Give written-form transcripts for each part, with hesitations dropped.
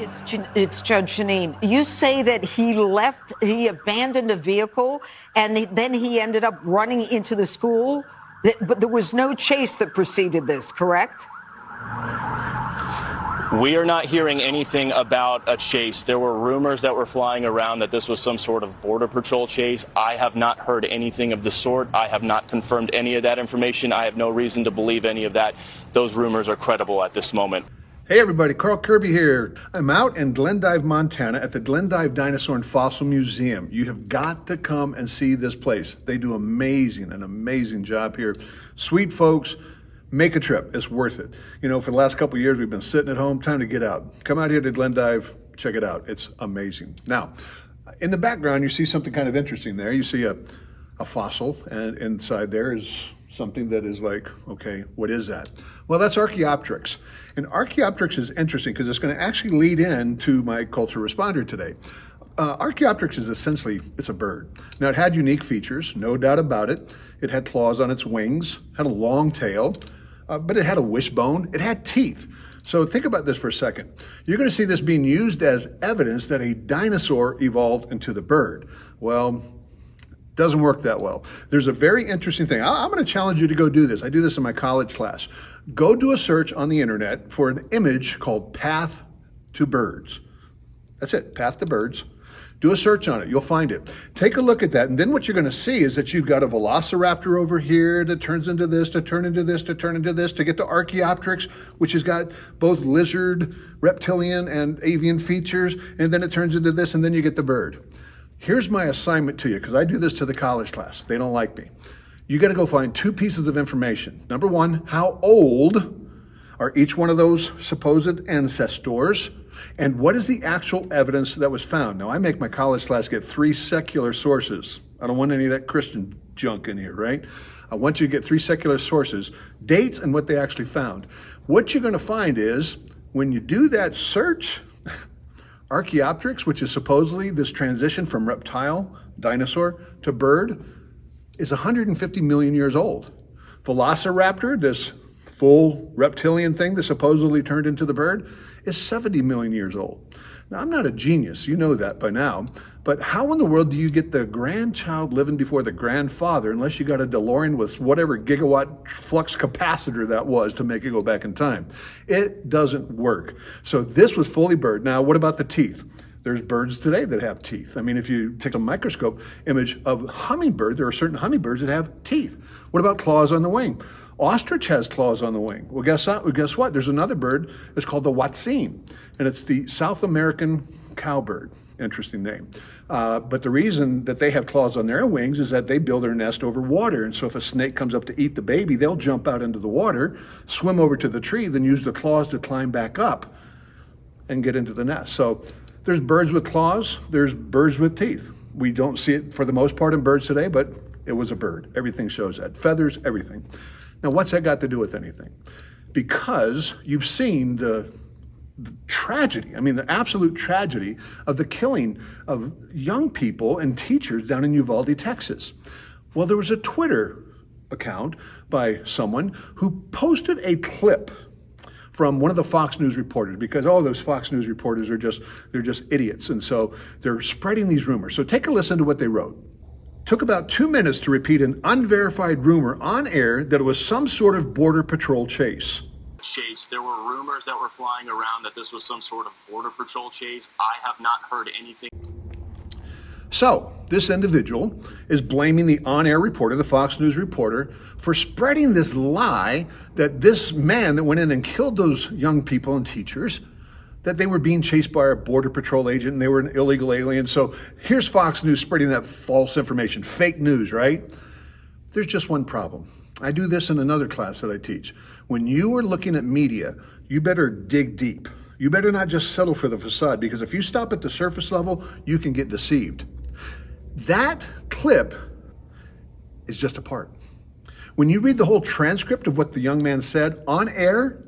It's Judge Jeanine. You say that he abandoned a vehicle, and then he ended up running into the school, but there was no chase that preceded this, correct? We are not hearing anything about a chase. There were rumors that were flying around that this was some sort of Border Patrol chase. I have not heard anything of the sort. I have not confirmed any of that information. I have no reason to believe any of that. Those rumors are credible at this moment. Hey everybody, Carl Kirby here. I'm out in Glendive, Montana at the Glendive Dinosaur and Fossil Museum. You have got to come and see this place. They do an amazing job here. Sweet folks, make a trip. It's worth it. You know, for the last couple of years, we've been sitting at home. Time to get out. Come out here to Glendive, check it out. It's amazing. Now, in the background, you see something kind of interesting there. You see a fossil, and inside there is something that is like, okay, what is that? Well, that's Archaeopteryx. And Archaeopteryx is interesting because it's going to actually lead into my culture responder today. Archaeopteryx is essentially, it's a bird. Now, it had unique features, no doubt about it. It had claws on its wings, had a long tail, but it had a wishbone, it had teeth. So think about this for a second. You're going to see this being used as evidence that a dinosaur evolved into the bird. Well, doesn't work that well. There's a very interesting thing. I'm going to challenge you to go do this. I do this in my college class. Go do a search on the internet for an image called Path to Birds. That's it, Path to Birds. Do a search on it, you'll find it. Take a look at that, and then what you're going to see is that you've got a velociraptor over here that turns into this, to turn into this, to turn into this, to get to Archaeopteryx, which has got both lizard, reptilian, and avian features, and then it turns into this, and then you get the bird. Here's my assignment to you, because I do this to the college class. They don't like me. You got to go find two pieces of information. Number one, how old are each one of those supposed ancestors? And what is the actual evidence that was found? Now, I make my college class get 3 secular sources. I don't want any of that Christian junk in here, right? I want you to get 3 secular sources, dates, and what they actually found. What you're going to find is, when you do that search, Archaeopteryx, which is supposedly this transition from reptile, dinosaur, to bird, is 150 million years old. Velociraptor, this full reptilian thing that supposedly turned into the bird, is 70 million years old. Now, I'm not a genius, you know that by now, but how in the world do you get the grandchild living before the grandfather unless you got a DeLorean with whatever gigawatt flux capacitor that was to make it go back in time? It doesn't work. So this was fully bird. Now, what about the teeth? There's birds today that have teeth. I mean, if you take a microscope image of hummingbird, there are certain hummingbirds that have teeth. What about claws on the wing? Ostrich has claws on the wing. Well, guess what? There's another bird. It's called the Huatzin, and it's the South American cowbird. Interesting name. But the reason that they have claws on their wings is that they build their nest over water. And so if a snake comes up to eat the baby, they'll jump out into the water, swim over to the tree, then use the claws to climb back up and get into the nest. So there's birds with claws, there's birds with teeth. We don't see it for the most part in birds today, but it was a bird. Everything shows that. Feathers, everything. Now, what's that got to do with anything? Because you've seen the tragedy, I mean, the absolute tragedy of the killing of young people and teachers down in Uvalde, Texas. Well, there was a Twitter account by someone who posted a clip from one of the Fox News reporters, because those Fox News reporters they're just idiots. And so they're spreading these rumors. So take a listen to what they wrote. Took about 2 minutes to repeat an unverified rumor on air that it was some sort of Border Patrol chase. There were rumors that were flying around that this was some sort of Border Patrol chase. I have not heard anything. So this individual is blaming the on-air reporter, the Fox News reporter, for spreading this lie that this man that went in and killed those young people and teachers, that they were being chased by a Border Patrol agent and they were an illegal alien. So here's Fox News spreading that false information, fake news, right? There's just one problem. I do this in another class that I teach. When you are looking at media, you better dig deep. You better not just settle for the facade, because if you stop at the surface level, you can get deceived. That clip is just a part. When you read the whole transcript of what the young man said on air,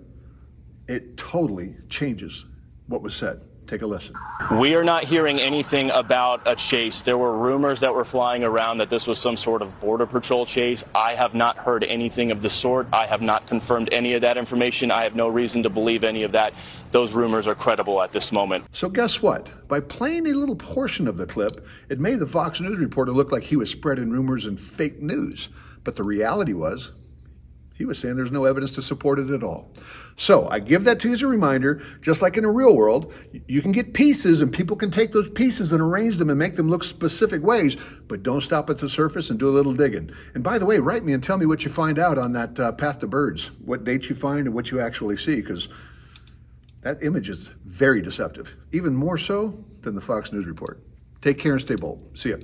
it totally changes what was said. Take a listen. We are not hearing anything about a chase. There were rumors that were flying around that this was some sort of Border Patrol chase. I have not heard anything of the sort. I have not confirmed any of that information. I have no reason to believe any of that. Those rumors are credible at this moment. So guess what? By playing a little portion of the clip, it made the Fox News reporter look like he was spreading rumors and fake news. But the reality was, he was saying there's no evidence to support it at all. So I give that to you as a reminder, just like in the real world, you can get pieces and people can take those pieces and arrange them and make them look specific ways, but don't stop at the surface and do a little digging. And by the way, write me and tell me what you find out on that Path to Birds, what dates you find and what you actually see, because that image is very deceptive, even more so than the Fox News report. Take care and stay bold. See ya.